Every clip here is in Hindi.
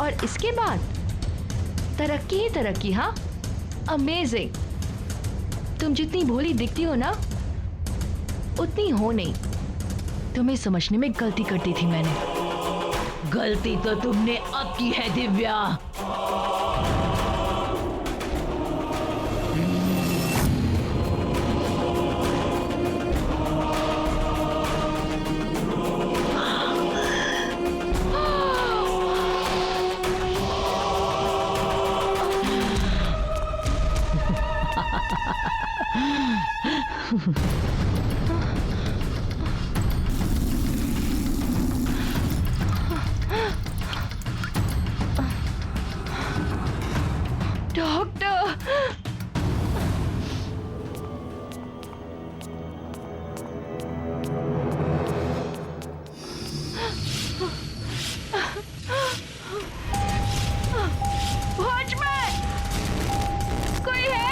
और इसके बाद तरक्की ही तरक्की। हाँ, अमेजिंग। तुम जितनी भोली दिखती हो ना, उतनी हो नहीं। तुम्हें समझने में गलती कर दी थी मैंने। गलती तो तुमने अब की है दिव्या। डॉक्टर, वॉचमैन, कोई है?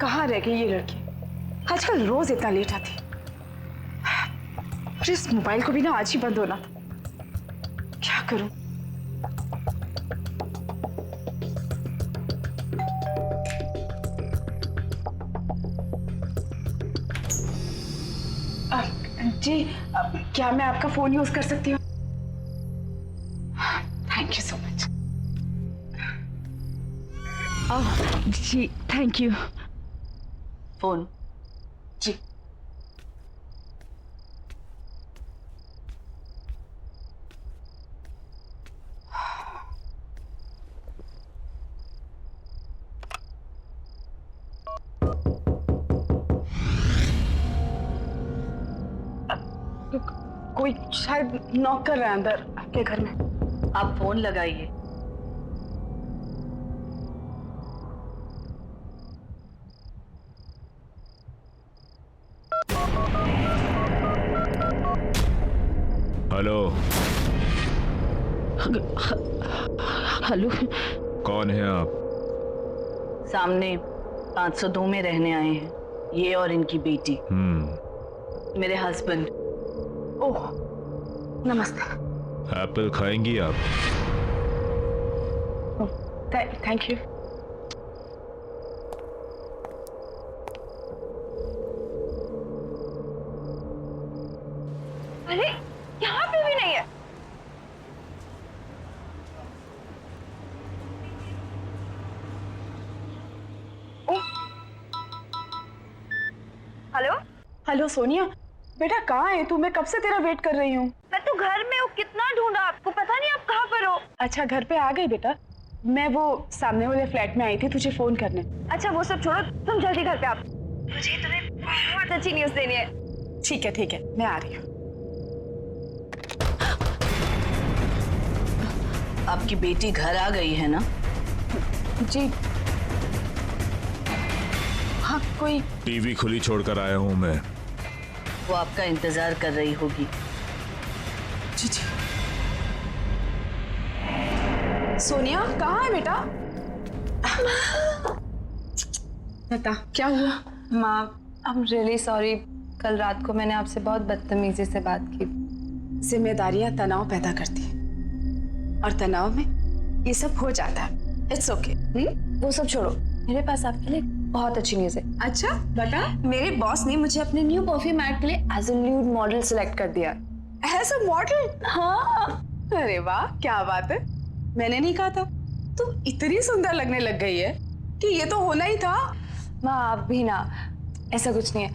कहाँ रह गई ये लड़की? आजकल रोज इतना लेट आती। और इस मोबाइल को भी ना आज ही बंद होना था। क्या करूं? जी, क्या मैं आपका फोन यूज कर सकती हूँ? Thank you so much. जी थैंक यू। फोन जी। कोई शायद नॉक कर रहा है अंदर आपके घर में। आप फोन लगाइए। हेलो। हेलो, कौन है आप? सामने 502 में रहने आए हैं, ये और इनकी बेटी। मेरे हस्बैंड। ओह नमस्ते। एप्पल खाएंगी आप? Thank you. अरे यहाँ पे भी नहीं है। हेलो हेलो सोनिया, बेटा कहाँ है तू? मैं कब से तेरा वेट कर रही हूँ। मैं तो घर में हूँ, कितना ढूंढा आपको, पता नहीं आप कहाँ पर हो। अच्छा घर पे आ गई बेटा। मैं वो सामने वाले फ्लैट में आई थी तुझे फोन करने। अच्छा वो सब छोड़ो, तुम जल्दी घर पे आओ, मुझे तुम्हें बहुत अच्छी न्यूज़ देनी है। ठीक है मैं आ रही हूँ। आपकी बेटी घर आ गई है ना? जी हाँ, कोई टीवी खुली छोड़कर आया हूं मैं। वो आपका इंतजार कर रही होगी। जी जी। सोनिया कहाँ है बेटा? बता क्या हुआ? माँ, आई एम रियली सॉरी। कल रात को मैंने आपसे बहुत बदतमीजी से बात की। जिम्मेदारियां तनाव पैदा करती हैं और तनाव में ये सब हो जाता है। It's okay. वो सब छोड़ो, मेरे पास आपके लिए बहुत अच्छी न्यूज़ है। अच्छा बता। मेरे बॉस ने मुझे अपने न्यू परफ्यूम ऐड के लिए as a new model select कर दिया। As a model? हाँ। अरे वाह, क्या बात है। मैंने नहीं कहा था? तुम इतनी सुंदर लगने लग गई है कि ये तो होना ही था। माँ आप भी ना, ऐसा कुछ नहीं है।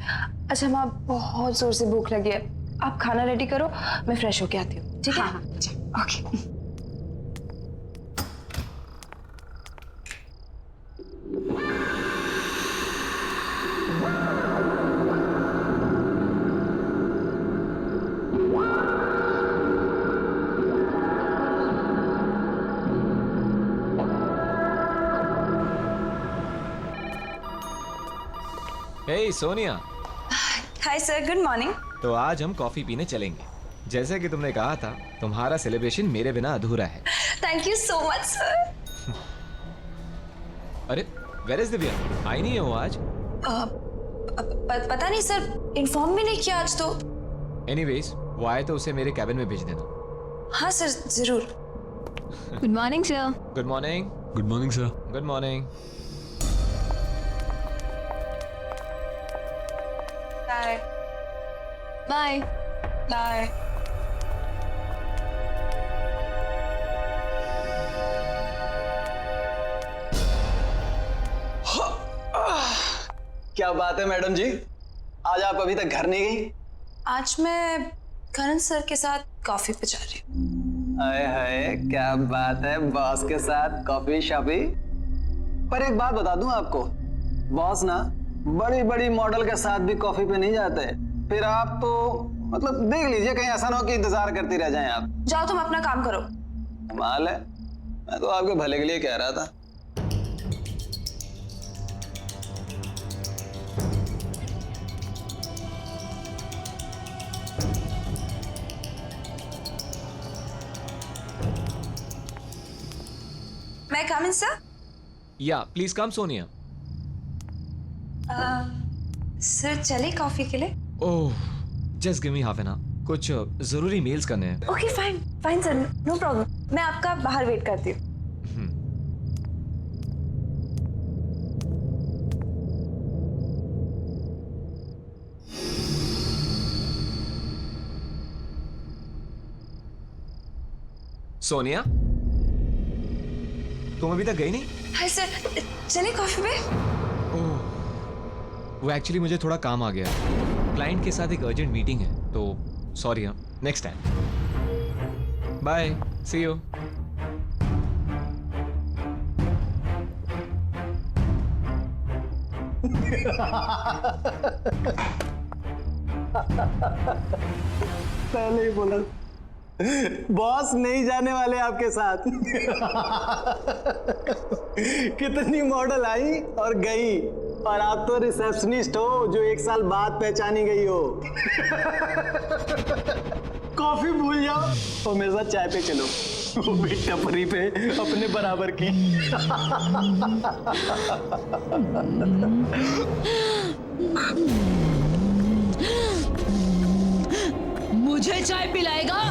अच्छा माँ, बहुत जोर से भूख लगी है, आप खाना रेडी करो, मैं फ्रेश होके आती हूँ। ठीक है? हाँ, अच्छा। Okay. Hey Sonia. Hi sir, good morning. तो आज हम कॉफी पीने चलेंगे। जैसे कि तुमने कहा था, तुम्हारा सेलिब्रेशन मेरे बिना अधूरा है। Thank you so much sir. अरे वेयर इज दिव्या? आई नहीं है वो आज। पता नहीं सर, इन्फॉर्म भी नहीं किया आज तो। एनीवेज, वो आए तो उसे मेरे कैबिन में भेज देना। हाँ सर, जरूर। Good morning sir. Good morning. Good morning sir. Good morning. Bye bye. Bye. क्या बात है मैडम जी, आज आप अभी तक घर नहीं गई? आज मैं करण सर के साथ कॉफी पे जा रही हूँ। हाय हाय, क्या बात है, बॉस के साथ कॉफी शॉपी। पर एक बात बता दूं आपको, बॉस ना बड़ी बड़ी मॉडल के साथ भी कॉफी पे नहीं जाते। फिर आप तो मतलब देख लीजिए, कहीं ऐसा ना हो कि इंतजार करती रह जाएं आप। जाओ तुम अपना काम करो। कमाल है, मैं तो आपके भले के लिए कह रहा था। मैं कम इन सर? या प्लीज कम सोनिया। सर चले कॉफी के लिए? Oh, just give me half an hour, कुछ जरूरी मेल्स करने हैं। Okay fine fine sir, no problem. मैं आपका बाहर वेट करती हूँ। सोनिया, तुम अभी तक गई नहीं? हाय सर, चले कॉफी पे? ओह, वो एक्चुअली मुझे थोड़ा काम आ गया। क्लाइंट के साथ एक अर्जेंट मीटिंग है, तो सॉरी। हाँ, next time. Bye, see you. पहले ही बोला, बॉस नहीं जाने वाले आपके साथ। कितनी मॉडल आई और गई, और आप तो रिसेप्शनिस्ट हो जो 1 साल बाद पहचानी गई हो। कॉफी भूल जाओ और मेरे साथ चाय पे चलो, वो भी टपरी पे अपने बराबर की। मुझे चाय पिलाएगा?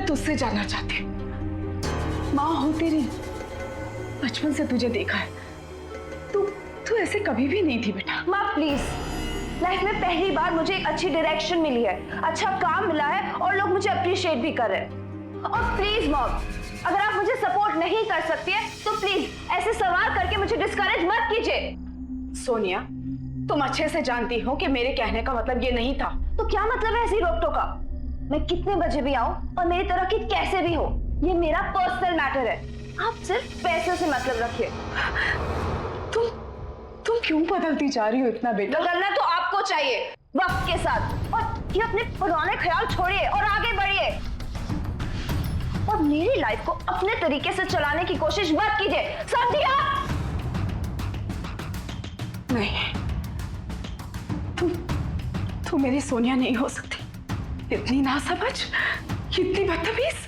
तुझसे जानना चाहते हैं। माँ हो तेरी, बचपन से तुझे देखा है, तू ऐसे कभी भी नहीं थी बेटा। माँ प्लीज, लाइफ में पहली बार मुझे एक अच्छी डायरेक्शन मिली है, अच्छा काम मिला है और लोग मुझे अप्रिशिएट भी कर रहे हैं। और प्लीज मॉम, अगर आप मुझे सपोर्ट नहीं कर सकती है तो प्लीज ऐसे सवाल करके मुझे डिस्करेज मत कीजिए। सोनिया, तुम अच्छे से जानती हो कि मेरे कहने का मतलब ये नहीं था। तो क्या मतलब है ऐसी रोक टोका? मैं कितने बजे भी आऊं और मेरी तरह की कैसे भी हो, ये मेरा पर्सनल मैटर है। आप सिर्फ पैसे से मतलब रखिए। तुम क्यों बदलती जा रही हो इतना बेटा? बदलना तो आपको चाहिए वक्त के साथ, और ये अपने पुराने ख्याल छोड़िए और आगे बढ़िए और मेरी लाइफ को अपने तरीके से चलाने की कोशिश मत कीजिए, समझिए आप? नहीं, तुम मेरी सोनिया नहीं हो सकती। इतनी नासमझ, इतनी बदतमीज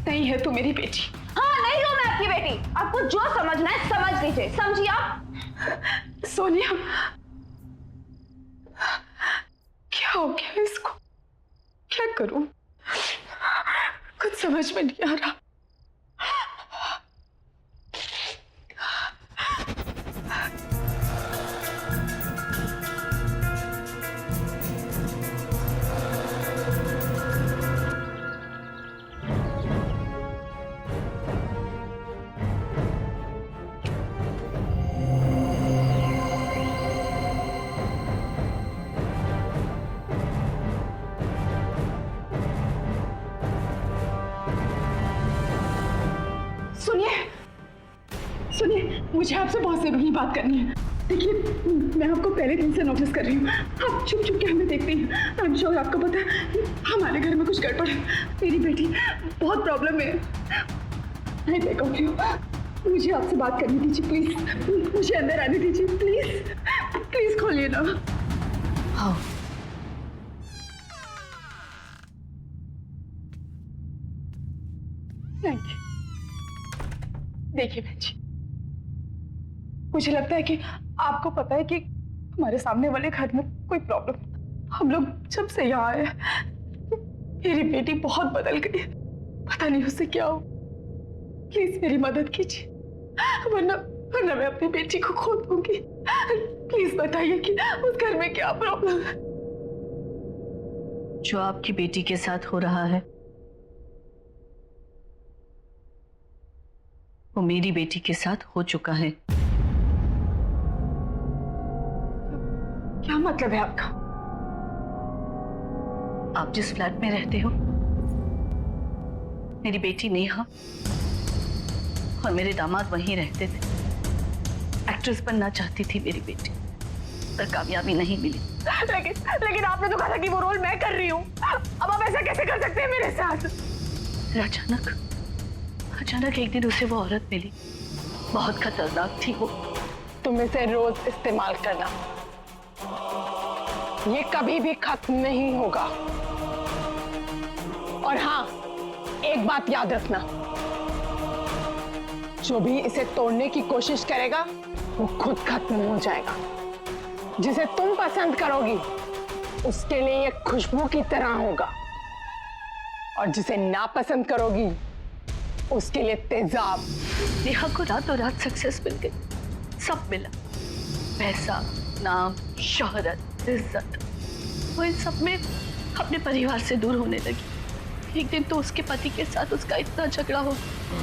नहीं है तू मेरी बेटी। हाँ, नहीं हूं मैं आपकी बेटी। आपको जो समझना है समझ लीजिए, समझिए आप? सोनिया, क्या हो गया इसको? क्या करूं? कुछ समझ में नहीं आ रहा। सुनिए, मुझे आपसे बहुत जरूरी बात करनी है। देखिए, मैं आपको पहले दिन से नोटिस कर रही हूँ, आप छुप छुप के हमें देखती हैं। आई एम श्योर आपको पता है हमारे घर में कुछ गड़बड़ है। मेरी बेटी बहुत प्रॉब्लम में है। मैं देखूंगी, मुझे आपसे बात करनी दीजिए प्लीज। मुझे अंदर आने दीजिए प्लीज। प्लीज खोलिए ना। हाँ, देखिए बहन जी, मुझे लगता है कि आपको पता है कि हमारे सामने वाले घर में कोई प्रॉब्लम। हम लोग जब से यहाँ आए, मेरी बेटी बहुत बदल गई। पता नहीं उससे क्या हो। प्लीज मेरी मदद कीजिए, वरना मैं अपनी बेटी को खो दूंगी। प्लीज बताइए कि उस घर में क्या प्रॉब्लम है। जो आपकी बेटी के साथ हो रहा है वो मेरी बेटी के साथ हो चुका है। क्या मतलब है आपका? आप जिस फ्लैट में रहते हो, मेरी बेटी नेहा और मेरे दामाद वहीं रहते थे। एक्ट्रेस बनना चाहती थी मेरी बेटी, पर कामयाबी नहीं मिली। लेकिन आपने तो कहा था कि वो रोल मैं कर रही हूँ। अब आप ऐसा कैसे कर सकते हैं मेरे साथ? अचानक एक दिन उसे वो औरत मिली, बहुत खतरनाक थी वो। तुम इसे रोज इस्तेमाल करना, ये कभी भी खत्म नहीं होगा। और हाँ, एक बात याद रखना, जो भी इसे तोड़ने की कोशिश करेगा वो खुद खत्म हो जाएगा। जिसे तुम पसंद करोगी उसके लिए ये खुशबू की तरह होगा, और जिसे नापसंद करोगी उसके लिए तेजाब। नेहा को रातों रात सक्सेस मिल गई, सब मिला, पैसा, नाम, शोहरत, इज्जत। वो इन सब में अपने परिवार से दूर होने लगी। एक दिन तो उसके पति के साथ उसका इतना झगड़ा हो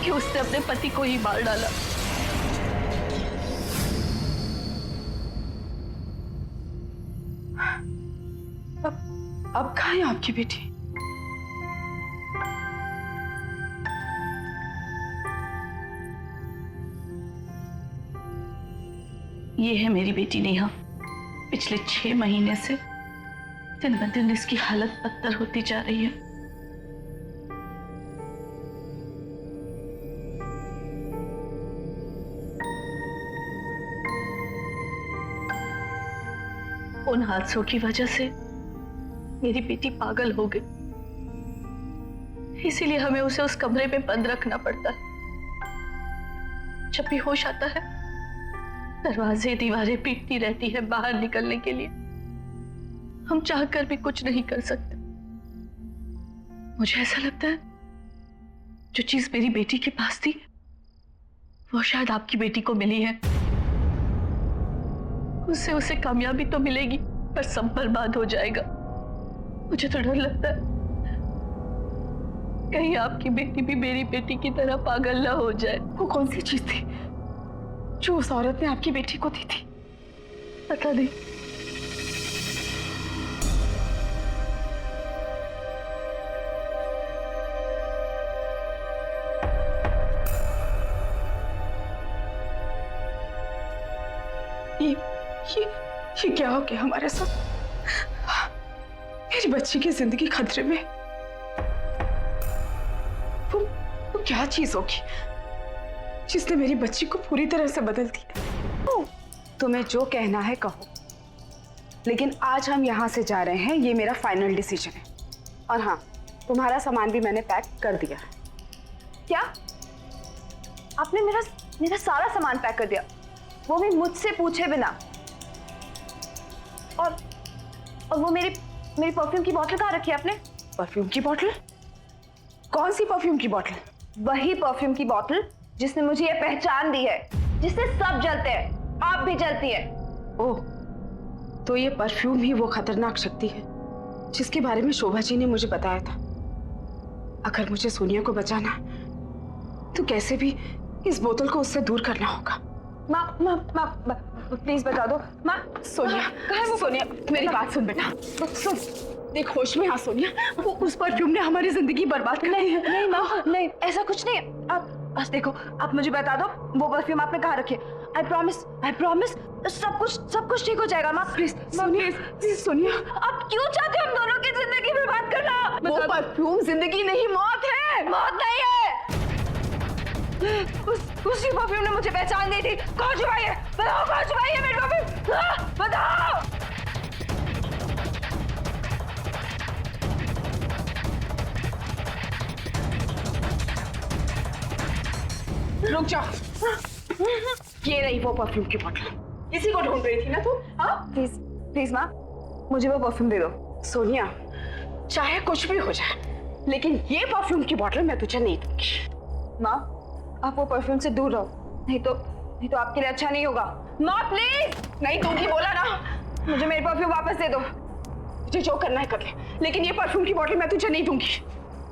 कि उसने अपने पति को ही मार डाला। अब कहाँ है आपकी बेटी? ये है मेरी बेटी नेहा। पिछले 6 महीने से दिन ब दिन इसकी हालत बदतर होती जा रही है। उन हादसों की वजह से मेरी बेटी पागल हो गई, इसीलिए हमें उसे उस कमरे में बंद रखना पड़ता है। जब भी होश आता है दरवाजे दीवारें पीटती रहती है बाहर निकलने के लिए। हम चाहकर भी कुछ नहीं कर सकते। मुझे ऐसा लगता है जो चीज मेरी बेटी के पास थी वो शायद आपकी बेटी को मिली है। उससे उसे कामयाबी तो मिलेगी पर सब बर्बाद हो जाएगा। मुझे तो डर लगता है कहीं आपकी बेटी भी मेरी बेटी की तरह पागल ना हो जाए। वो कौन सी चीज थी जो उस औरत ने आपकी बेटी को दी थी? पता नहीं। ये क्या हो गया हमारे साथ? मेरी बच्ची की जिंदगी खतरे में। वो क्या चीज होगी जिसने मेरी बच्ची को पूरी तरह से बदल दिया? तुम्हें जो कहना है कहो, लेकिन आज हम यहाँ से जा रहे हैं, ये मेरा फाइनल डिसीजन है। और हाँ, तुम्हारा सामान भी मैंने पैक कर दिया। क्या? आपने मेरा सारा सामान पैक कर दिया, वो भी मुझसे पूछे बिना? और वो मेरी परफ्यूम की बोतल कहाँ रखी है आपने? परफ्यूम की बोतल? कौन सी परफ्यूम की बोतल? वही परफ्यूम की बोतल जिसने मुझे ये पहचान दी है, जिससे सब जलते हैं, आप भी जलती है। ओह, तो ये परफ्यूम ही वो खतरनाक शक्ति है जिसके बारे में शोभा जी ने मुझे बताया था। अगर मुझे सोनिया को बचाना तो कैसे भी इस बोतल को उससे दूर करना होगा। माँ प्लीज बता दो। माँ, सोनिया, सोनिया मेरी बात सुन बेटा, सुन, देख होश में आ सोनिया, वो उस परफ्यूम ने हमारी जिंदगी बर्बाद कर दी है। नहीं माँ, नहीं, ऐसा कुछ नहीं है। आप बस देखो, आप मुझे बता दो वो परफ्यूम आपने कहाँ रखी है। आई प्रॉमिस सब कुछ ठीक हो जाएगा। माँ प्लीज, प्लीज सोनिया, आप क्यों चाहते हो हम दोनों की जिंदगी बर्बाद करना? वो परफ्यूम जिंदगी नहीं मौत है। मौत नहीं है। उसी परफ्यूम ने मुझे पहचान दी थी। कौन छुपाई है? बताओ कौन छुपाई है मेरी परफ्यूम? बताओ। रुक जाओ, ये रही वो परफ्यूम की बोतल। इसी को ढूंढ रही थी ना तू? हाँ, प्लीज माँ, मुझे वो परफ्यूम दे दो। सोनिया, चाहे कुछ भी हो जाए, लेकिन ये परफ्यूम की बोतल मैं तुझे नहीं दूंगी। माँ, आप वो परफ्यूम से दूर रहो, नहीं तो आपके लिए अच्छा नहीं होगा। माँ प्लीज। नहीं दूंगी बोला ना। मुझे मेरी परफ्यूम वापस दे दो। तुझे जो करना है कर ले, लेकिन ये परफ्यूम की बोतल मैं तुझे नहीं दूंगी।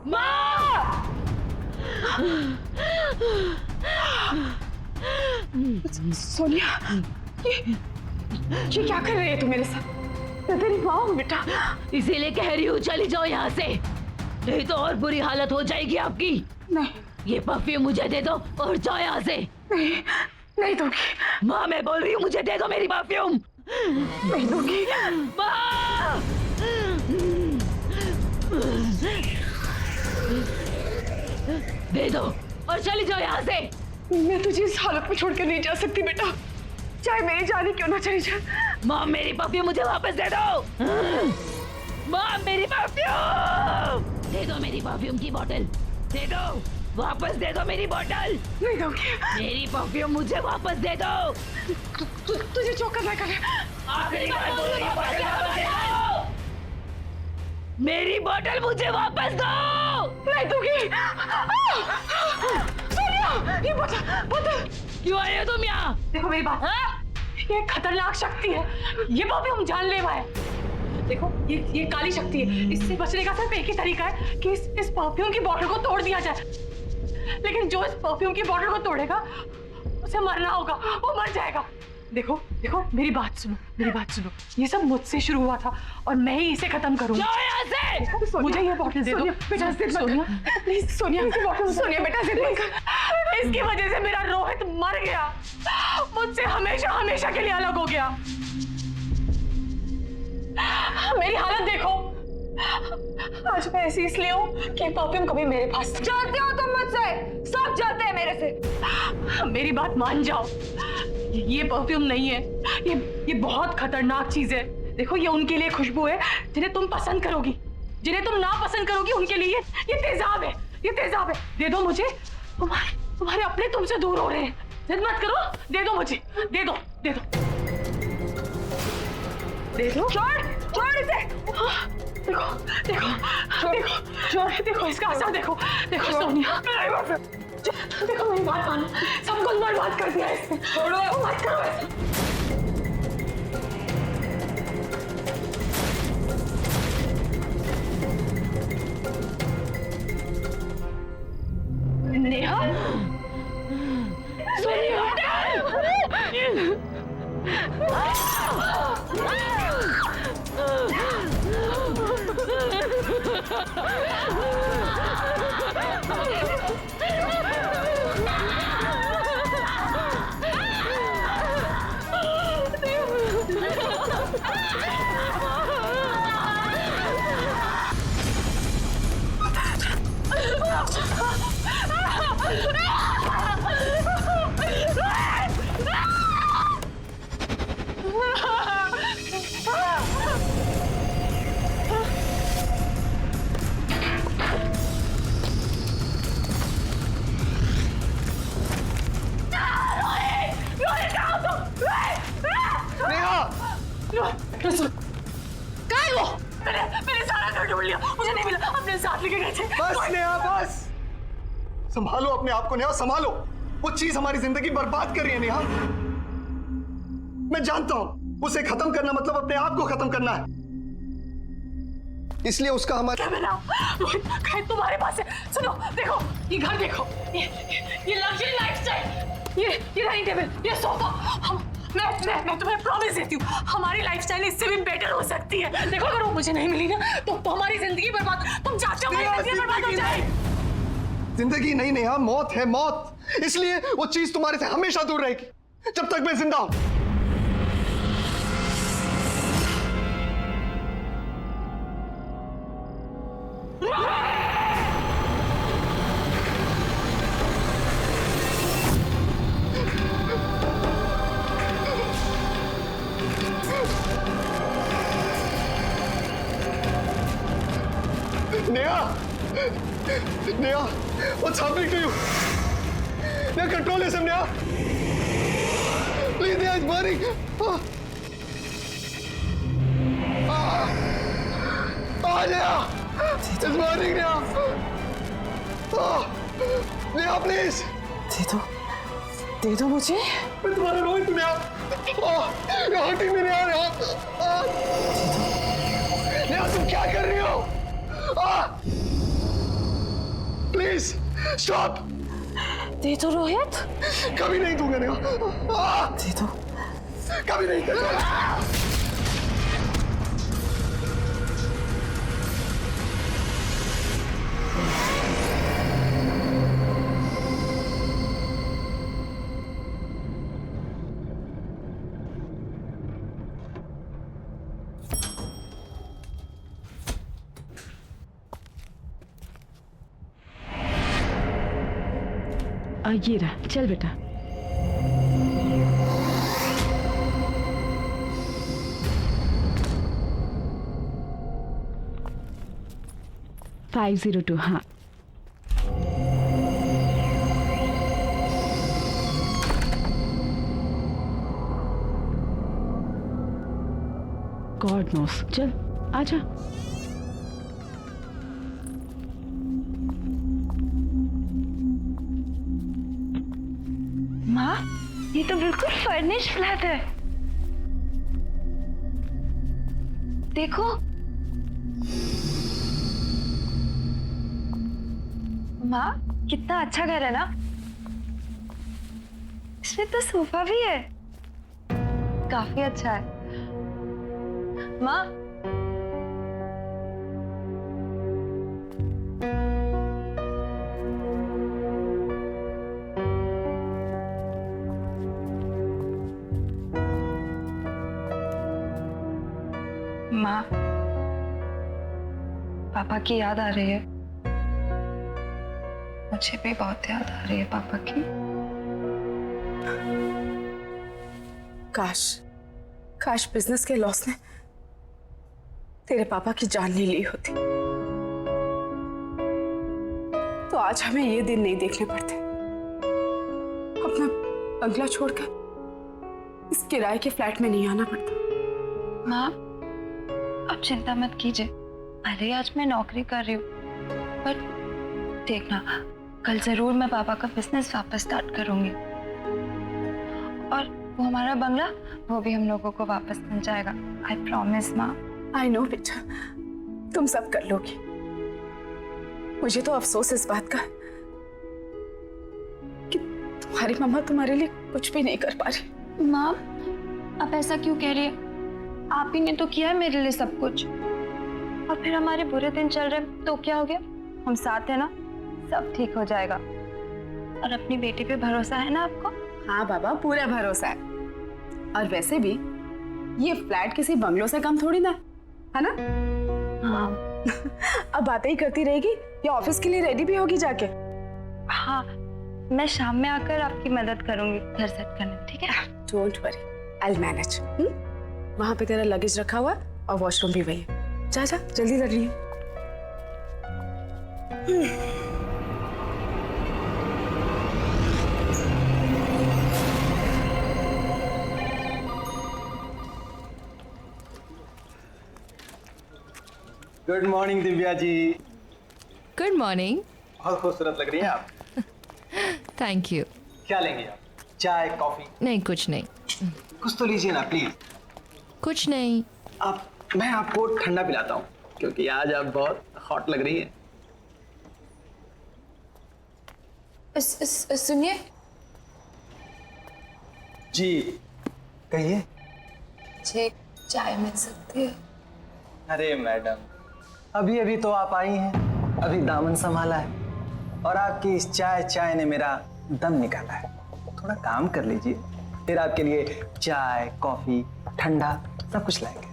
माँ! सोनिया, ये क्या कर रही है तू मेरे साथ? मैं तेरी माँ हूँ बेटा। इसीलिए कह रही हूँ चली जाओ यहाँ से, नहीं तो और बुरी हालत हो जाएगी आपकी। नहीं, ये परफ्यूम मुझे दे दो और जाओ यहाँ से। नहीं दूंगी। माँ, मैं बोल रही हूँ मुझे दे दो मेरी परफ्यूम। नहीं दूंगी। माँ! दे दो और चली जाओ यहाँ से। मैं तुझे इस हालत में छोड़कर नहीं जा सकती बेटा, चाहे मेरी जान ही क्यों ना चली जाए। माँ, मेरी परफ्यूम मुझे वापस दे दो। माँ, मेरी परफ्यूम दे दो, मेरी परफ्यूम की बोतल दे दो, वापस दे दो मेरी बोतल। नहीं दूंगी। मेरी परफ्यूम मुझे वापस दे दो। तुझे जो करना करे। आखिरी बार बोल रही हूँ, बोतल वापस दे दो। मेरी बोतल मुझे वापस दो। नहीं दूंगी। सोनिया, ये बोतल। क्यों आए हो तुम यहाँ? देखो मेरी बात, ये खतरनाक शक्ति है, ये परफ्यूम जानलेवा है। देखो ये काली शक्ति है, इससे बचने का सिर्फ एक ही तरीका है कि इस परफ्यूम की बोतल को तोड़ दिया जाए। लेकिन जो इस परफ्यूम की बोतल को तोड़ेगा उसे मरना होगा, वो मर जाएगा। देखो मेरी बात सुनो, ये सब मुझसे शुरू हुआ था और मैं ही इसे खत्म करूंगा। मुझे ये बोतल दे दो बेटा। सोनिया प्लीज, सोनिया बेटा जिद मत कर। इसकी वजह से मेरा रोहित मर गया, मुझसे हमेशा के लिए अलग हो गया। मेरी हालत देखो, आज मैं ऐसी इसलिए हूँ कि परफ्यूम कभी मेरे पास। जलते हो तुम मुझसे, सब जलते हैं मेरे से। मेरी बात मान जाओ, ये परफ्यूम नहीं है, ये बहुत खतरनाक चीज है। देखो ये उनके लिए खुशबू है जिन्हें तुम पसंद करोगी, जिन्हें तुम ना पसंद करोगी उनके लिए ये तेजाब है। दे दो मुझे, तुम्हारे अपने तुमसे दूर हो रहे हैं। जिद मत करो, दे दो मुझे, दे दो। छोड़ इसे। देखो इसका असर देखो सोनिया, देखो मेरी बात मानो, सब कुछ बर्बाद कर दिया इसने। छोड़ो, मत करो ऐसा। गए थे। बस नेहा बस, संभालो अपने आप को नेहा, संभालो। वो चीज हमारी जिंदगी बर्बाद कर रही है नेहा। मैं जानता हूं उसे खत्म करना मतलब अपने आप को खत्म करना है, इसलिए उसका हमारा रोहित खैर तुम्हारे पास है। सुनो देखो, ये घर देखो, ये लग्जरी लाइफस्टाइल, ये डाइनिंग टेबल, ये सोफा, हम मैं तुम्हें प्रॉमिस देती हूँ हमारी लाइफस्टाइल इससे भी बेटर हो सकती है। देखो अगर वो मुझे नहीं मिली ना तो हमारी जिंदगी बर्बाद, तुम चाहते हो हमारी जिंदगी बर्बाद हो जाए? जिंदगी नहीं नेहा, मौत है मौत, इसलिए वो चीज तुम्हारे से हमेशा दूर रहेगी जब तक मैं जिंदा हूं। Neha, Neha, what's happening to you? Neha, control yourself, Neha. Please, Neha, it's burning. Neha, it's burning, Neha. Neha, please. दे दो मुझे। मैं तुम्हारा रोहित हूँ, Neha. You're hurting me, Neha. Neha, तुम क्या कर रही हो? Please stop. दे दो रोहित। कभी नहीं दूंगा नेहा। दे दो। कभी नहीं दूंगा। ये रहा, चल बेटा। $502, हाँ। गॉड नोस, चल आजा। माँ, ये तो बिल्कुल फर्निश्ड फ्लैट है। देखो, माँ कितना अच्छा घर है ना। इसमें तो सोफा भी है, काफी अच्छा है। माँ, माँ, पापा की याद आ रही है। मुझे भी बहुत याद आ रही है पापा की। काश बिजनेस के लॉस ने तेरे पापा की जान नहीं ली होती, तो आज हमें ये दिन नहीं देखने पड़ते। अपना बंगला छोड़कर इस किराए के फ्लैट में नहीं आना पड़ता। माँ, आप चिंता मत कीजिए। भले ही आज मैं नौकरी कर रही हूँ, पर देखना कल जरूर मैं पापा का बिजनेस वापस स्टार्ट करूंगी, और वो हमारा बंगला, वो भी हम लोगों को वापस मिल जाएगा। आई प्रॉमिस माँ। आई नो बेटा, तुम सब कर लोगी। मुझे तो अफसोस इस बात का कि तुम्हारी मम्मा तुम्हारे लिए कुछ भी नहीं कर पा रही। माँ, आप ऐसा क्यों कह रही है? आप ही ने तो किया है मेरे लिए सब कुछ, और फिर हमारे बुरे दिन चल रहे तो क्या हो गया? हम साथ है ना, सब ठीक हो जाएगा। और अपनी बेटी पे भरोसा है ना आपको? हाँ बाबा, पूरा भरोसा है। और वैसे भी ये फ्लैट किसी बंगलों से कम थोड़ी ना है ना? हाँ। अब बातें ही करती रहेगी या ऑफिस के लिए रेडी भी होगी जाके? हाँ, मैं शाम में आकर आपकी मदद करूंगी घर सेट करने में, ठीक है? Don't worry, I will manage. वहां पे तेरा लगेज रखा हुआ और वॉशरूम भी वही है। जा जा, जल्दी कर रही है। Good morning Divya ji. Good morning. बहुत खूबसूरत लग रही हैं आप। Thank you. क्या लेंगे आप? चाय, कॉफी? नहीं कुछ नहीं, कुछ तो लीजिए ना प्लीज। कुछ नहीं। मैं आपको ठंडा पिलाता हूँ क्योंकि आज आप बहुत हॉट लग रही हैं। सुनिए, जी कहिए। मुझे चाय मिल सकती है? अरे मैडम, अभी अभी तो आप आई हैं, अभी दामन संभाला है और आपकी इस चाय ने मेरा दम निकाला है। थोड़ा काम कर लीजिए, फिर आपके लिए चाय, कॉफी, ठंडा सब कुछ लाएंगे।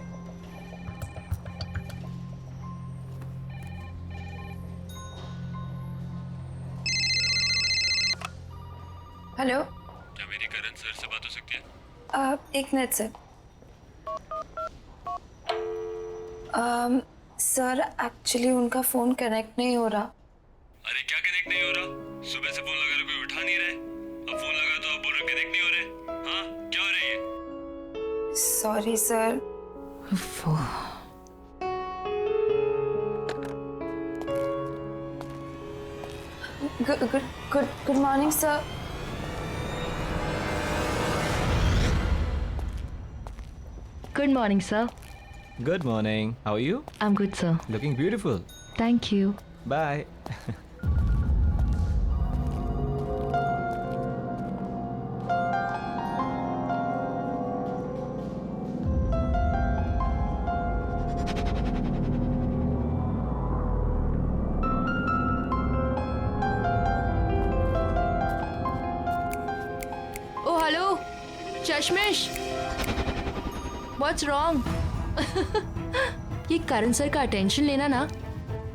हेलो, क्या मेरी करण सर से बात हो सकती है? एक मिनट सर। सर एक्चुअली उनका फोन कनेक्ट नहीं हो रहा। अरे क्या कनेक्ट नहीं हो रहा? सुबह से फोन लगा रहा, कोई उठा नहीं रहे। अब फोन लगा तो आप बोल रहे कनेक्ट नहीं हो रहे। हाँ क्या हो रही है? Sorry sir. Good morning sir. Good morning sir. Good morning. How are you? I am good sir, Looking beautiful. Thank you. Bye. Oh hello चश्मिश, व्हाट्स रॉन्ग? ये करण सर का अटेंशन लेना ना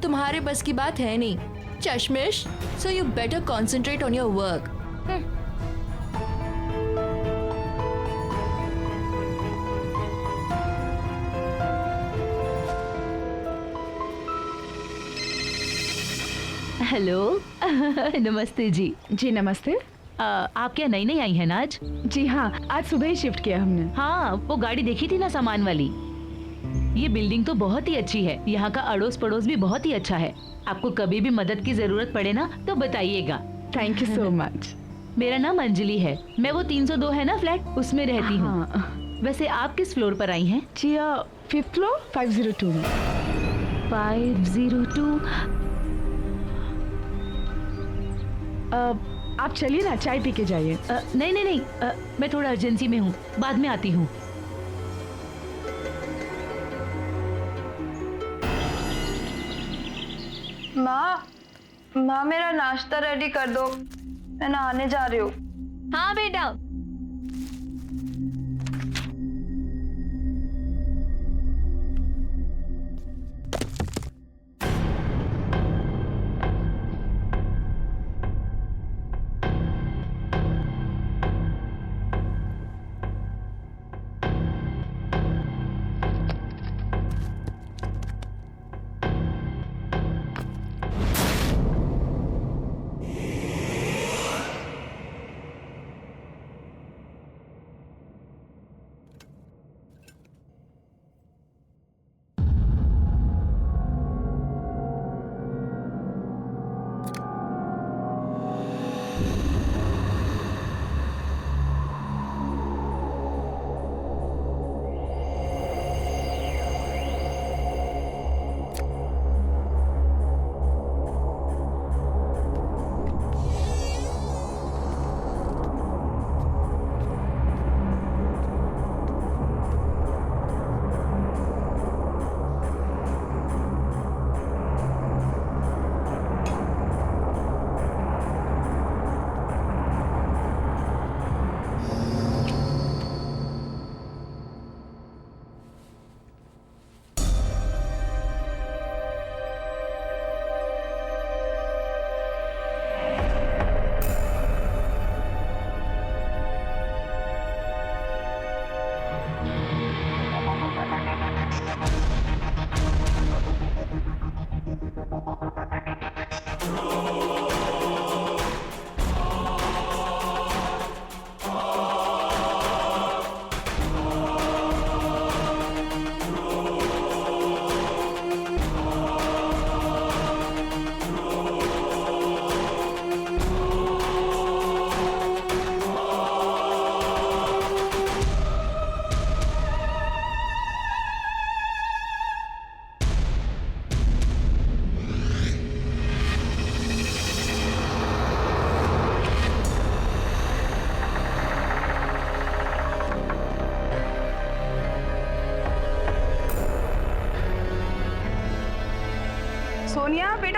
तुम्हारे बस की बात है नहीं चश्मिश, so you better concentrate on your work. Hello नमस्ते जी। जी नमस्ते। आप क्या नई नई आई हैं ना आज? जी हाँ, आज सुबह ही शिफ्ट किया हमने। हाँ, वो गाड़ी देखी थी ना सामान वाली। ये बिल्डिंग तो बहुत ही अच्छी है, यहाँ का अड़ोस पड़ोस भी बहुत ही अच्छा है। आपको कभी भी मदद की जरूरत पड़े ना तो बताइएगा। Thank you so much. मेरा नाम अंजलि है, मैं वो 302 है ना फ्लैट, उसमें रहती हूँ। हाँ वैसे आप किस फ्लोर पर आई हैं? जी, 5th फ्लोर 502 में। 502। आप चलिए ना, चाय पी के जाइए। नहीं नहीं नहीं, मैं थोड़ा अर्जेंसी में हूँ, बाद में आती हूँ। माँ मेरा नाश्ता रेडी कर दो, मैं नहाने जा रही हूँ। हाँ बेटा।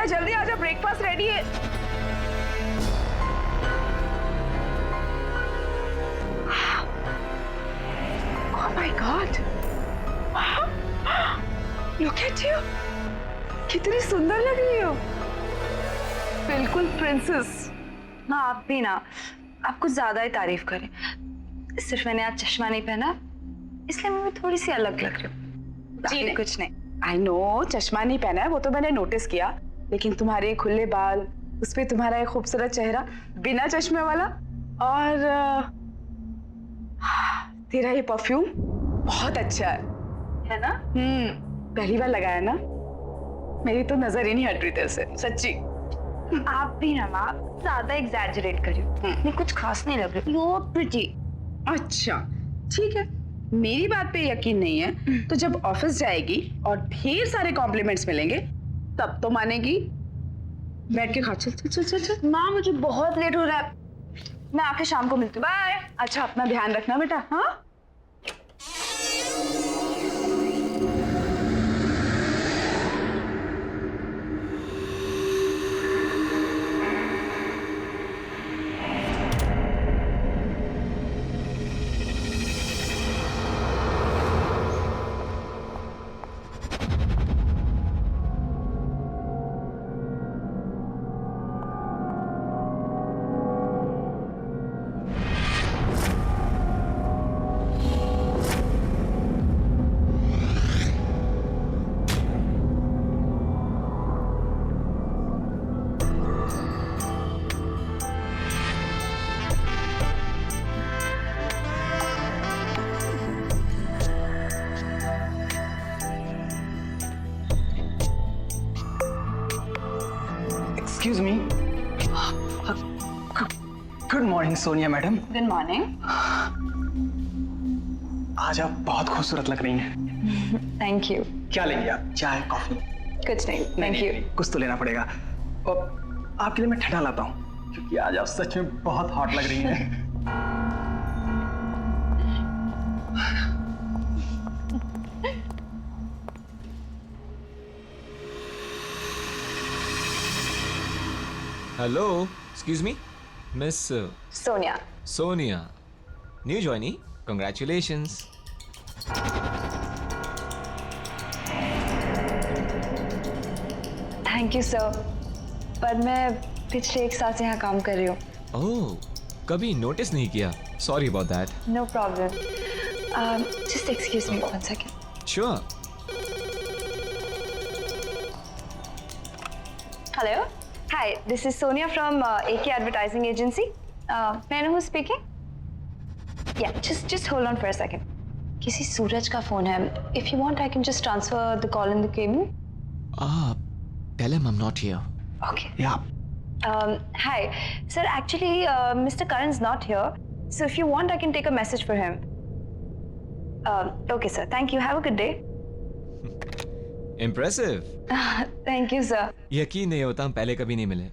जल्दी आ जा, ब्रेकफास्ट रेडी है। Oh my God! Look at you! कितनी सुंदर लग रही हो। बिल्कुल प्रिंसेस। माँ आप भी ना, आप कुछ ज्यादा ही तारीफ करें। सिर्फ मैंने आज चश्मा नहीं पहना, इसलिए मैं थोड़ी सी अलग लग रही हूँ। बाकी कुछ नहीं। आई नो चश्मा नहीं पहना है, वो तो मैंने नोटिस किया, लेकिन तुम्हारे खुले बाल, उस पे तुम्हारा एक खूबसूरत चेहरा बिना चश्मे वाला, और तेरा ये परफ्यूम बहुत अच्छा है ना? पहली बार लगाया ना, मेरी तो नजर ही नहीं हट रही तेरे से, सच्ची। आप भी ना माँ, ज्यादा एग्जैजरेट कर रही हो। नहीं कुछ खास नहीं लग रही। You're pretty। अच्छा ठीक है, मेरी बात पे यकीन नहीं है तो जब ऑफिस जाएगी और ढेर सारे कॉम्प्लीमेंट्स मिलेंगे तब तो मानेगी। बैठ के खा, चल चल चल चल चल। माँ मुझे बहुत लेट हो रहा है, मैं आके शाम को मिलती हूँ। बाय। अच्छा अपना ध्यान रखना बेटा। हाँ excuse me. Good morning Sonia madam. Good morning. आज आप बहुत खूबसूरत लग रही हैं। Thank you. क्या लेंगे आप, चाय कॉफी? कुछ नहीं, थैंक यू। कुछ तो लेना पड़ेगा। और आपके लिए मैं ठंडा लाता हूँ, क्योंकि आज आप सच में बहुत हॉट लग रही हैं। Hello, excuse me, miss Sonia. Sonia, new जॉइनी, congratulations. Thank you sir, पर मैं पिछले 1 साल से यहाँ काम कर रही हूँ। ओह, कभी नोटिस नहीं किया, sorry about that. No problem. Just excuse me 1 second. Sure. Hello. Hi, this is Sonia from AK Advertising Agency. May I know who's speaking? Yeah, just hold on for a second. किसी सूरज का फोन है. If you want, I can just transfer the call in the cabin. Tell him I'm not here. Okay. Yeah. Hi, sir. Actually, Mr. Karan's not here. So if you want, I can take a message for him. Okay, sir. Thank you. Have a good day. Impressive. Thank you, sir. यकीन नहीं होता हम पहले कभी नहीं मिले।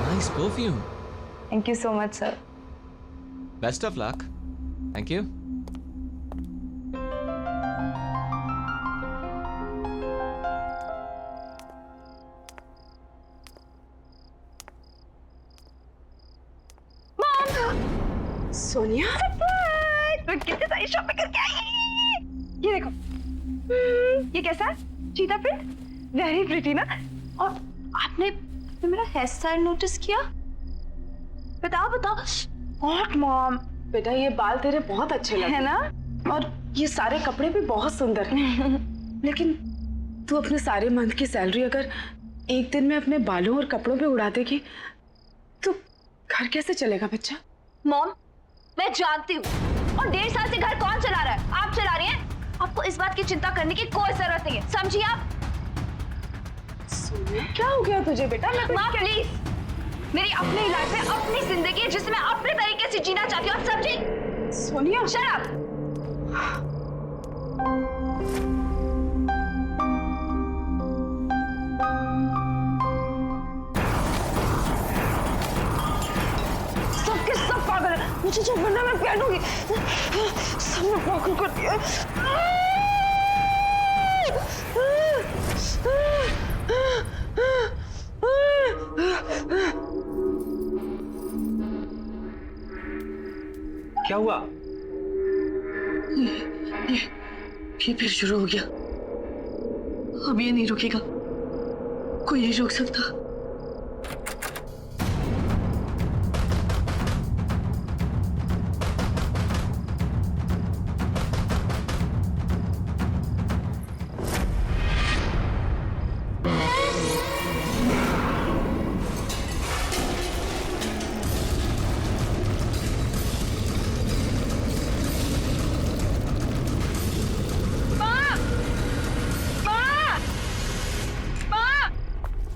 Nice perfume. Thank you so much, sir. Best of luck. Thank you. Sonia, मैं कितनी सारी शॉपिंग करके आई। ये देखो, ये कैसा है? चीता प्रिंट, वेरी प्रिटी ना। और आपने मेरा हेयर स्टाइल नोटिस किया? बताओ बताओ। व्हाट मॉम, बेटा ये बाल तेरे बहुत अच्छे लगे है ना? और ये सारे कपड़े भी बहुत सुंदर हैं। लेकिन तू अपने सारे मंथ की सैलरी अगर एक दिन में अपने बालों और कपड़ों पे उड़ा देगी तो घर कैसे चलेगा बच्चा? मॉम, मैं जानती हूँ, और 1.5 साल से घर कौन चला रहा है? आप चला रही हैं। आपको इस बात की चिंता करने की कोई जरूरत नहीं है, समझिए आप? क्या हो गया तुझे बेटा? माँ प्लीज, मेरी अपनी लाइफ है, अपनी जिंदगी है, जिसे मैं अपने तरीके से जीना चाहती हूँ, आप समझी? Sonia, shut up. सबके सब पागल है, मुझे जो बनना मैं पहनूंगी। सबने पागल कर दिया। हुआ? ये फिर शुरू हो गया। अब ये नहीं रुकेगा, कोई नहीं रोक सकता।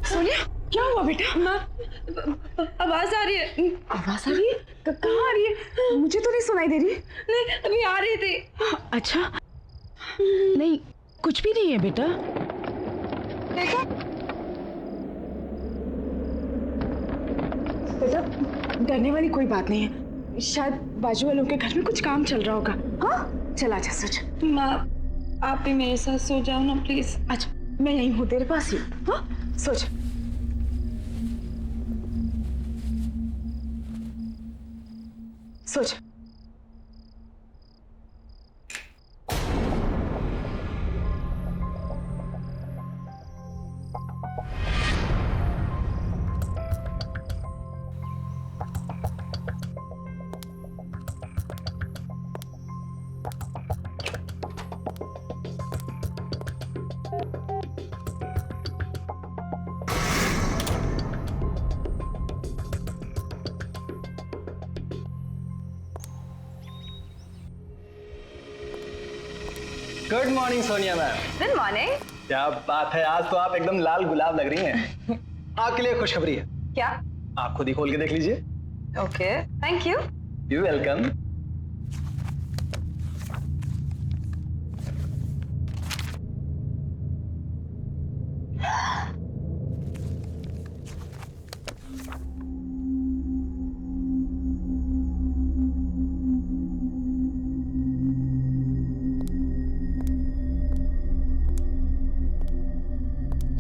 सोनिया क्या हुआ बेटा? आवाज आ रही है। आवाज आ रही है? कहाँ आ रही है? मुझे तो नहीं सुनाई दे रही। नहीं, अभी आ रही थी। अच्छा नहीं, कुछ भी नहीं है बेटा। बेटा डरने वाली कोई बात नहीं है, शायद बाजू वालों के घर में कुछ काम चल रहा होगा। हाँ चल आजा सोच। माँ, आप भी मेरे साथ सो जाओ ना प्लीज। अच्छा मैं यहीं हूँ तेरे पास ही। हाँ सोच। सोच। Good morning Sonia ma'am. Good morning. क्या बात है, आज तो आप एकदम लाल गुलाब लग रही हैं। आपके लिए खुशखबरी है। क्या? आप खुद ही खोल के देख लीजिए। Okay, thank you. You welcome.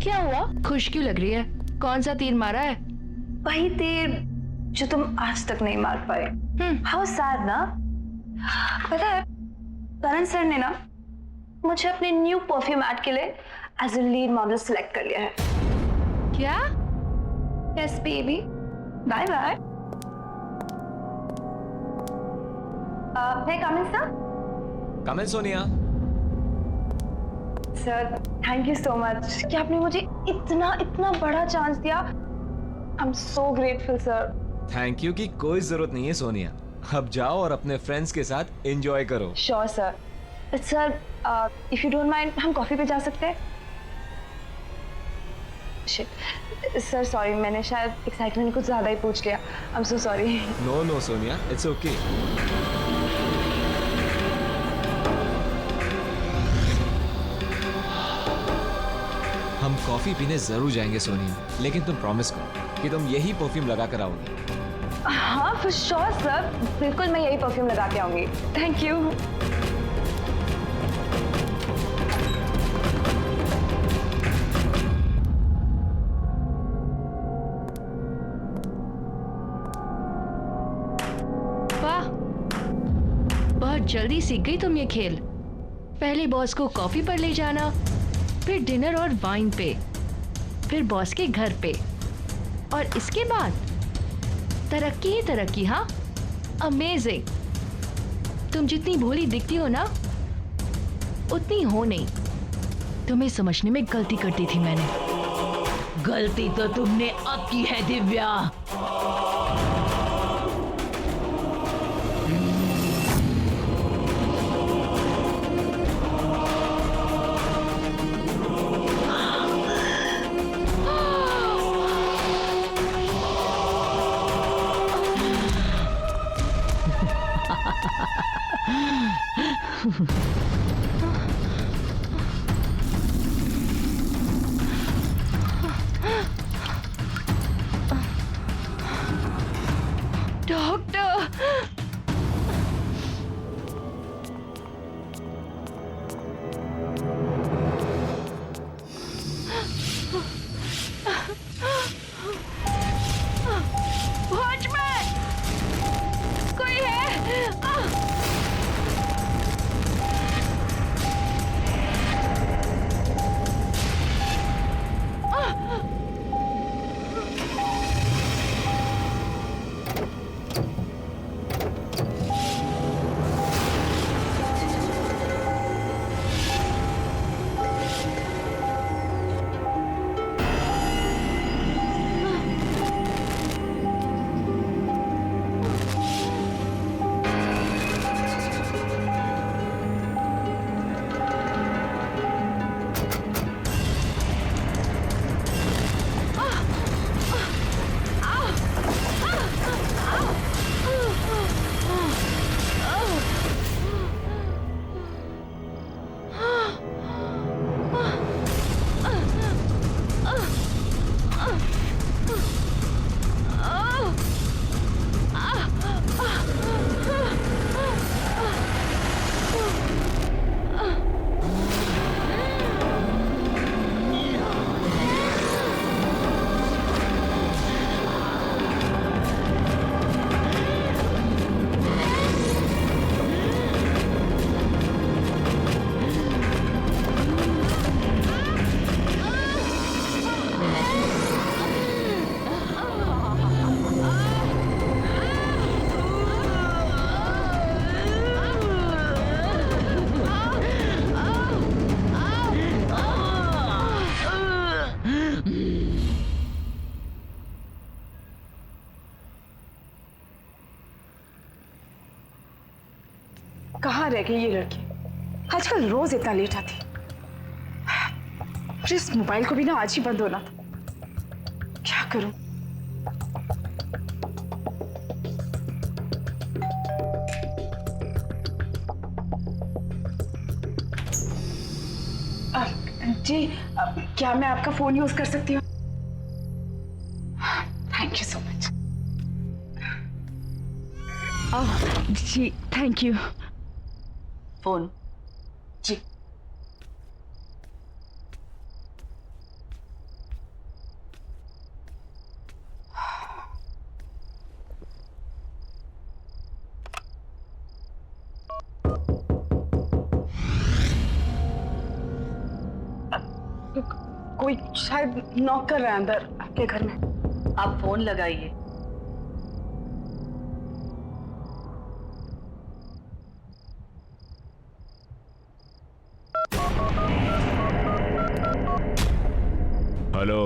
क्या हुआ? खुश क्यों लग रही है? कौन सा तीर मारा है? वही तीर जो तुम आज तक नहीं मार पाए। हाउ सैड ना। पता है करण सर ने ना मुझे अपने न्यू परफ्यूम एड के लिए as a lead model select कर लिया है। क्या? Yes baby, bye bye. Come in sir. Come in Sonia. Sir thank you so much कि आपने मुझे इतना इतना बड़ा चांस दिया। I am so grateful sir. Thank you की कोई जरूरत नहीं है सोनिया। अब जाओ और अपने फ्रेंड्स के साथ एंजॉय करो। Sure sir. But sir if you don't mind हम कॉफी पे जा सकते हैं? शिट सर, सॉरी, मैंने शायद एक्साइटमेंट में कुछ ज्यादा ही पूछ लिया। I am so sorry. No no Sonia, it's okay. हम कॉफी पीने जरूर जाएंगे सोनिया, लेकिन तुम प्रॉमिस करो कि तुम यही परफ्यूम लगा कर आओगी। हाँ फॉर श्योर सर, बिल्कुल मैं यही परफ्यूम लगा के आऊंगी। Thank you. वाह, बहुत जल्दी सीख गई तुम ये खेल। पहले बॉस को कॉफी पर ले जाना, फिर डिनर और वाइन पे, फिर बॉस के घर पे, और इसके बाद तरक्की ही तरक्की। हाँ, अमेजिंग। तुम जितनी भोली दिखती हो ना, उतनी हो नहीं। तुम्हें समझने में गलती कर दी थी मैंने। गलती तो तुमने अब की है दिव्या। रह गई ये लड़की? आजकल रोज इतना लेट आती। और इस मोबाइल को भी ना आज ही बंद होना था। क्या करूं? जी क्या मैं आपका फोन यूज कर सकती हूँ? Thank you so much. जी थैंक यू। फोन जी कोई शायद नॉक कर रहा है अंदर आपके घर में। आप फोन लगाइए। हेलो,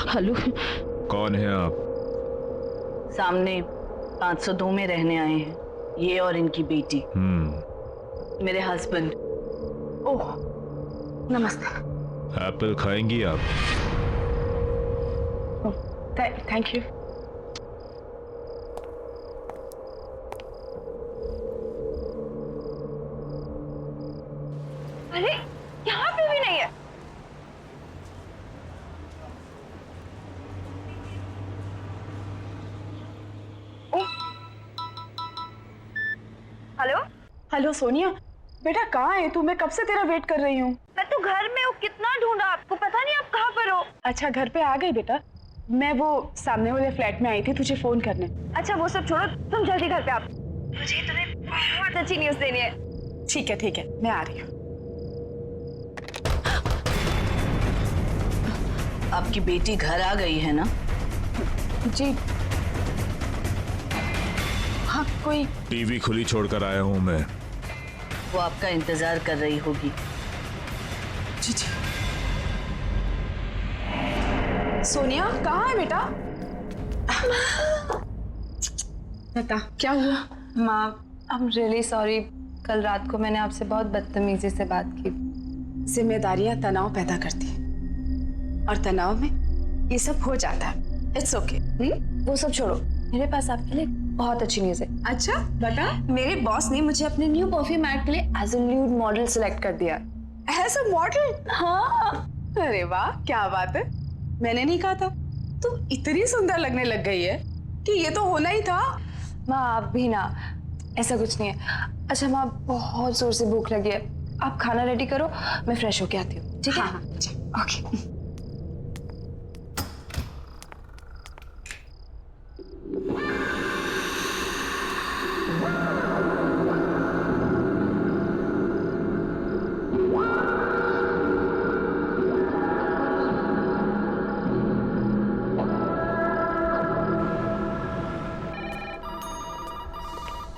हेलो, कौन है आप? सामने 502 में रहने आए हैं, ये और इनकी बेटी। मेरे हस्बैंड। ओह नमस्ते। एप्पल खाएंगी आप? Thank you. अरे यहाँ पे भी नहीं है। हेलो हेलो सोनिया, बेटा कहाँ है तू? मैं कब से तेरा वेट कर रही हूँ। मैं तो घर में हूँ, कितना ढूंढा आपको, पता नहीं आप कहाँ पर हो। अच्छा घर पे आ गई बेटा? मैं वो सामने वाले फ्लैट में आई थी तुझे फोन करने। अच्छा वो सब छोड़ो, तुम जल्दी घर पे आओ, मुझे तुम्हें बहुत अच्छी न्यूज़ देनी है। ठीक है मैं आ रही हूँ। आपकी बेटी घर आ गई है ना? जी हाँ कोई। टीवी खुली छोड़कर आया हूँ मैं। वो आपका इंतजार कर रही होगी। जी सोनिया कहाँ है बेटा? बता क्या हुआ? माँ आई एम रियली सॉरी, कल रात को मैंने आपसे बहुत बदतमीजी से बात की। जिम्मेदारियां तनाव पैदा करती हैं और तनाव में ये सब हो जाता है। It's okay. वो सब छोड़ो, मेरे पास आपके लिए बहुत अच्छी न्यूज़ है। अच्छा बता। मेरे बॉस ने मुझे अपने न्यू परफ्यूम ऐड के लिए as a new model select कर दिया। As a model? हाँ। अरे वाह क्या बात है। मैंने नहीं कहा था तू इतनी सुंदर लगने लग गई है कि ये तो होना ही था। माँ आप भी ना, ऐसा कुछ नहीं है। अच्छा माँ बहुत जोर से भूख लगी है, आप खाना रेडी करो, मैं फ्रेश होके आती हूँ। ठीक है? हाँ okay.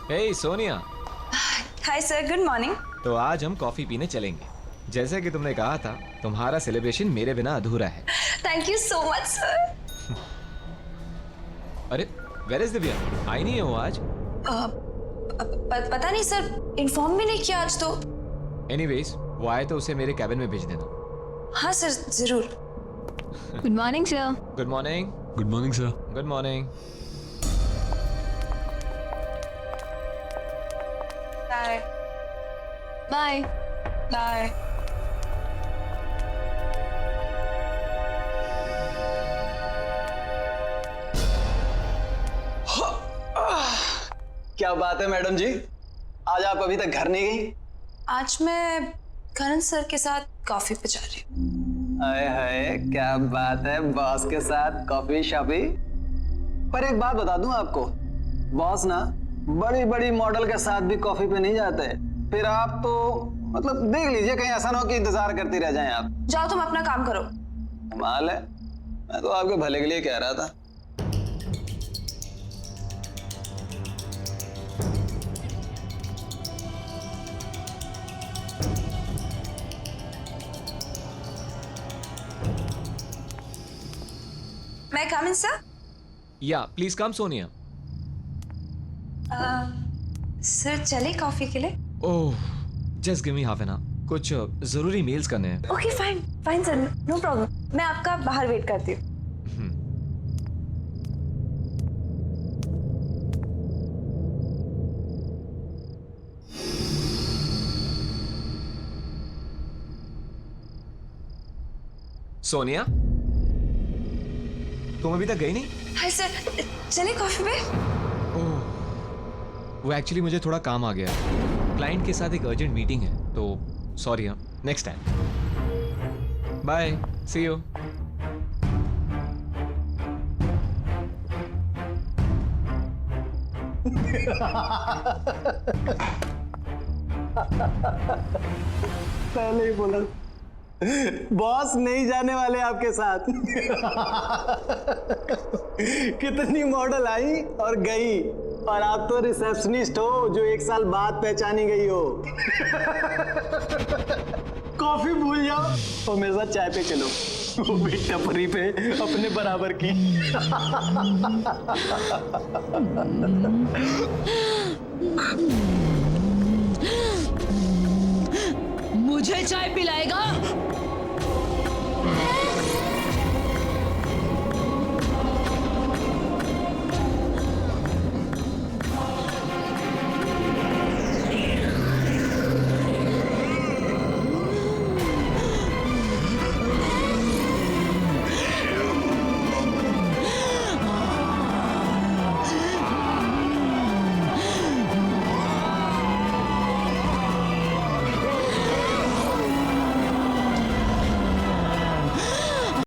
Hey Sonia. Hi sir, good morning. तो आज हम कॉफी पीने चलेंगे। जैसे कि तुमने कहा था, तुम्हारा सेलिब्रेशन मेरे बिना अधूरा है। Thank you so much sir. अरे वेयर इज दिव्या? आई नहीं है वो आज? पता नहीं सर, इन्फॉर्म भी नहीं किया आज तो। एनीवेज वो आए तो उसे मेरे कैबिन में भेज देना। हाँ सर जरूर। Good morning sir. Good morning. Good morning sir. Good morning. Bye bye. Bye. क्या बात है मैडम जी, आज आप अभी तक घर नहीं गई? आज मैं करण सर के साथ कॉफी पे जा रही हूँ। हाय हाय क्या बात है, बॉस के साथ कॉफी शॉपी। पर एक बात बता दूं आपको, बॉस ना बड़ी बड़ी मॉडल के साथ भी कॉफी पे नहीं जाते। फिर आप तो मतलब देख लीजिए, कहीं ऐसा ना हो कि इंतजार करती रह जाएं आप। जाओ तुम अपना काम करो। कमाल है, मैं तो आपके भले के लिए कह रहा था। मैं कम इन सर? या प्लीज कम सोनिया। सर चले कॉफी के लिए? Oh, just give me half an hour, कुछ जरूरी मेल्स करने हैं। Okay fine fine sir, no problem, मैं आपका बाहर वेट करती हूँ। सोनिया, तुम अभी तक गई नहीं? हाय सर, चले कॉफी पे? ओह, वो एक्चुअली मुझे थोड़ा काम आ गया, क्लाइंट के साथ एक अर्जेंट मीटिंग है, तो सॉरी। हाँ, next time. Bye, see you. पहले ही बोला बॉस नहीं जाने वाले आपके साथ। कितनी मॉडल आई और गई, और आप तो रिसेप्शनिस्ट हो जो 1 साल बाद पहचानी गई हो। कॉफी भूल जाओ और मेरे साथ चाय पे चलो, वो भी टपरी पे अपने बराबर की। मुझे चाय पिलाएगा?